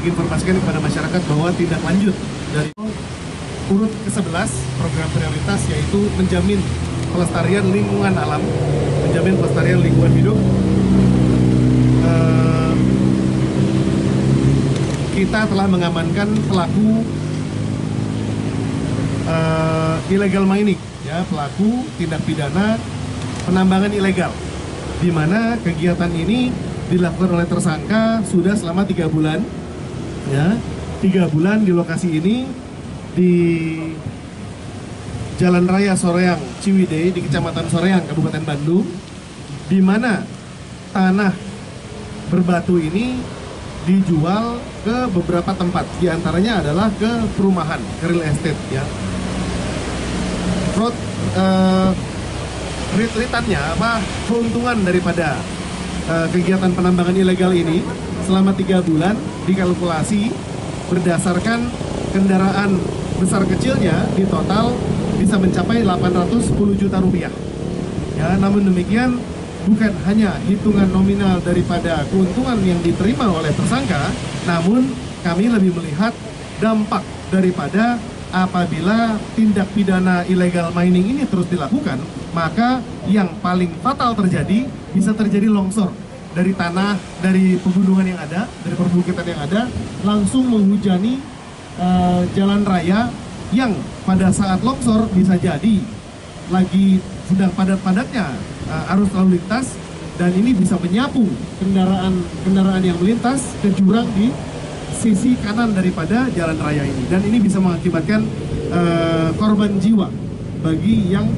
informasikan kepada masyarakat bahwa tindak lanjut dari urut ke-11 program prioritas yaitu menjamin pelestarian lingkungan alam, menjamin pelestarian lingkungan hidup. Kita telah mengamankan pelaku illegal mining, ya, pelaku tindak pidana penambangan ilegal, di mana kegiatan ini dilakukan oleh tersangka sudah selama 3 bulan, ya, 3 bulan di lokasi ini di Jalan Raya Soreang Ciwidey di Kecamatan Soreang, Kabupaten Bandung, di mana tanah berbatu ini dijual ke beberapa tempat, diantaranya adalah ke perumahan, ke real estate, ya. Realitannya keuntungan daripada kegiatan penambangan ilegal ini selama 3 bulan dikalkulasi berdasarkan kendaraan besar kecilnya di total bisa mencapai 810 juta rupiah. Ya, namun demikian bukan hanya hitungan nominal daripada keuntungan yang diterima oleh tersangka, namun kami lebih melihat dampak daripada apabila tindak pidana illegal mining ini terus dilakukan, maka yang paling fatal terjadi bisa terjadi longsor dari tanah, dari pegunungan yang ada, dari perbukitan yang ada, langsung menghujani jalan raya yang pada saat longsor bisa jadi lagi sedang padat-padatnya arus lalu lintas, dan ini bisa menyapu kendaraan yang melintas ke jurang di sisi kanan daripada jalan raya ini, dan ini bisa mengakibatkan korban jiwa bagi yang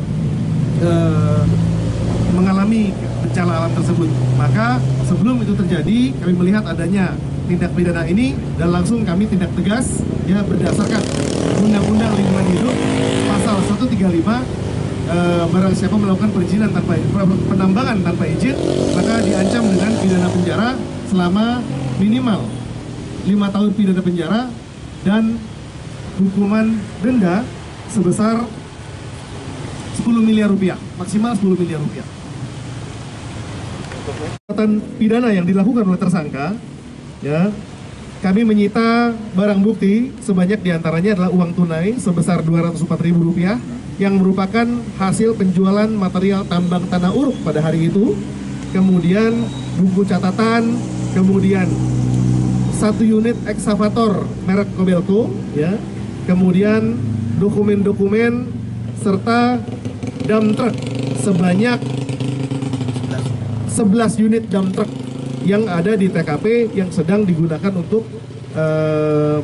mengalami bencana alam tersebut. Maka sebelum itu terjadi, kami melihat adanya tindak pidana ini dan langsung kami tindak tegas, ya, berdasarkan Undang-Undang Lingkungan Hidup pasal 135. Barang siapa melakukan perizinan tanpa penambangan tanpa izin, maka diancam dengan pidana penjara selama minimal 5 tahun pidana penjara dan hukuman denda sebesar 10 miliar rupiah, maksimal 10 miliar rupiah. Perbuatan pidana yang dilakukan oleh tersangka, ya, kami menyita barang bukti sebanyak diantaranya adalah uang tunai sebesar Rp204.000 yang merupakan hasil penjualan material tambang tanah uruk pada hari itu, kemudian buku catatan, kemudian 1 unit ekskavator merek Kobelco, ya, kemudian dokumen-dokumen serta dump truck sebanyak 11 unit dump truck yang ada di TKP yang sedang digunakan untuk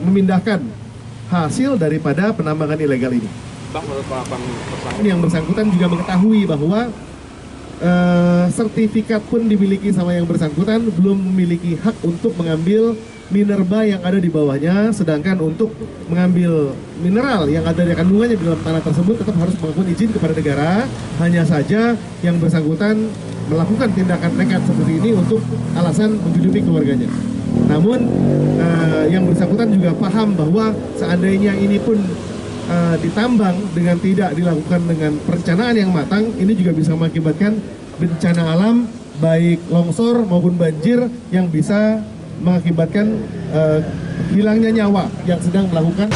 memindahkan hasil daripada penambangan ilegal ini. Yang bersangkutan juga mengetahui bahwa sertifikat pun dimiliki sama yang bersangkutan, belum memiliki hak untuk mengambil minerba yang ada di bawahnya, sedangkan untuk mengambil mineral yang ada di kandungannya di dalam tanah tersebut tetap harus mengajukan izin kepada negara. Hanya saja yang bersangkutan melakukan tindakan nekat seperti ini untuk alasan menghidupi keluarganya. Namun yang bersangkutan juga paham bahwa seandainya ini pun ditambang dengan tidak dilakukan dengan perencanaan yang matang, ini juga bisa mengakibatkan bencana alam baik longsor maupun banjir yang bisa mengakibatkan hilangnya nyawa yang sedang melakukan.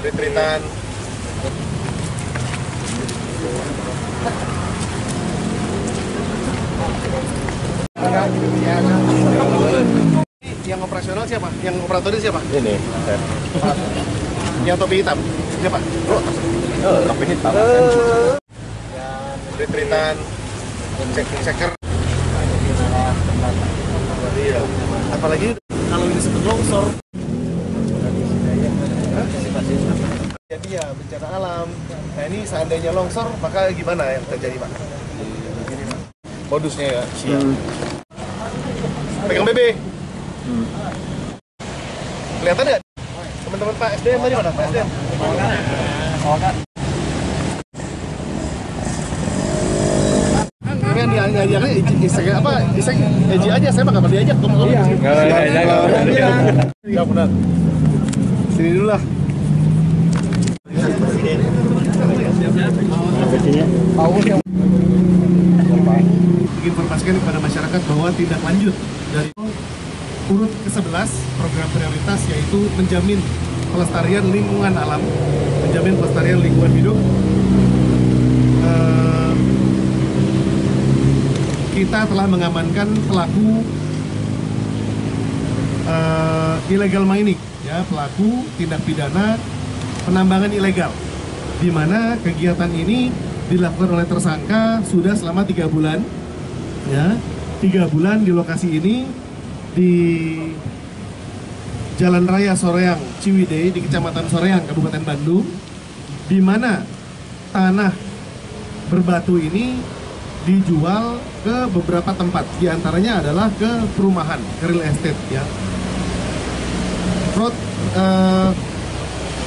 Retreatan. Yang operasional siapa? Yang operatornya siapa? Ini. Yang topi hitam siapa? Topi hitam. Retreatan. Checker. Iya. Apalagi kalau ini sebut longsor. Jadi ya bencana alam. Nah ini seandainya longsor, maka gimana yang terjadi, Pak? Modusnya ya, siap. Pegang BB. Kelihatan nggak? Teman-teman Pak SDM tadi mana? Pak SDM? Ini yang diajaknya iseng apa? Iseng Eji aja, saya mah nggak pernah diajak. Iya. Ya benar. Sini dulu lah. Informasikan kepada masyarakat bahwa tindak lanjut dari urut ke-11 program prioritas yaitu menjamin pelestarian lingkungan alam, menjamin pelestarian lingkungan hidup. Kita telah mengamankan pelaku illegal mining, ya, pelaku tindak pidana penambangan ilegal, di mana kegiatan ini dilakukan oleh tersangka sudah selama 3 bulan, ya, 3 bulan di lokasi ini di Jalan Raya Soreang Ciwidey di Kecamatan Soreang, Kabupaten Bandung, di mana tanah berbatu ini dijual ke beberapa tempat, diantaranya adalah ke perumahan, ke real estate, ya.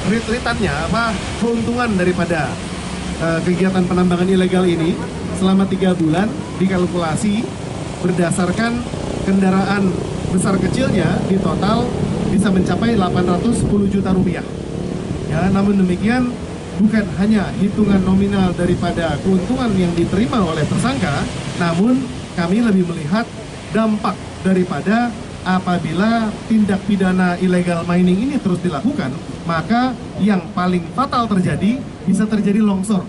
Retreatannya apa keuntungan daripada kegiatan penambangan ilegal ini selama 3 bulan dikalkulasi berdasarkan kendaraan besar kecilnya di total bisa mencapai 810 juta rupiah. Ya, namun demikian bukan hanya hitungan nominal daripada keuntungan yang diterima oleh tersangka, namun kami lebih melihat dampak daripada apabila tindak pidana illegal mining ini terus dilakukan, maka yang paling fatal terjadi bisa terjadi longsor.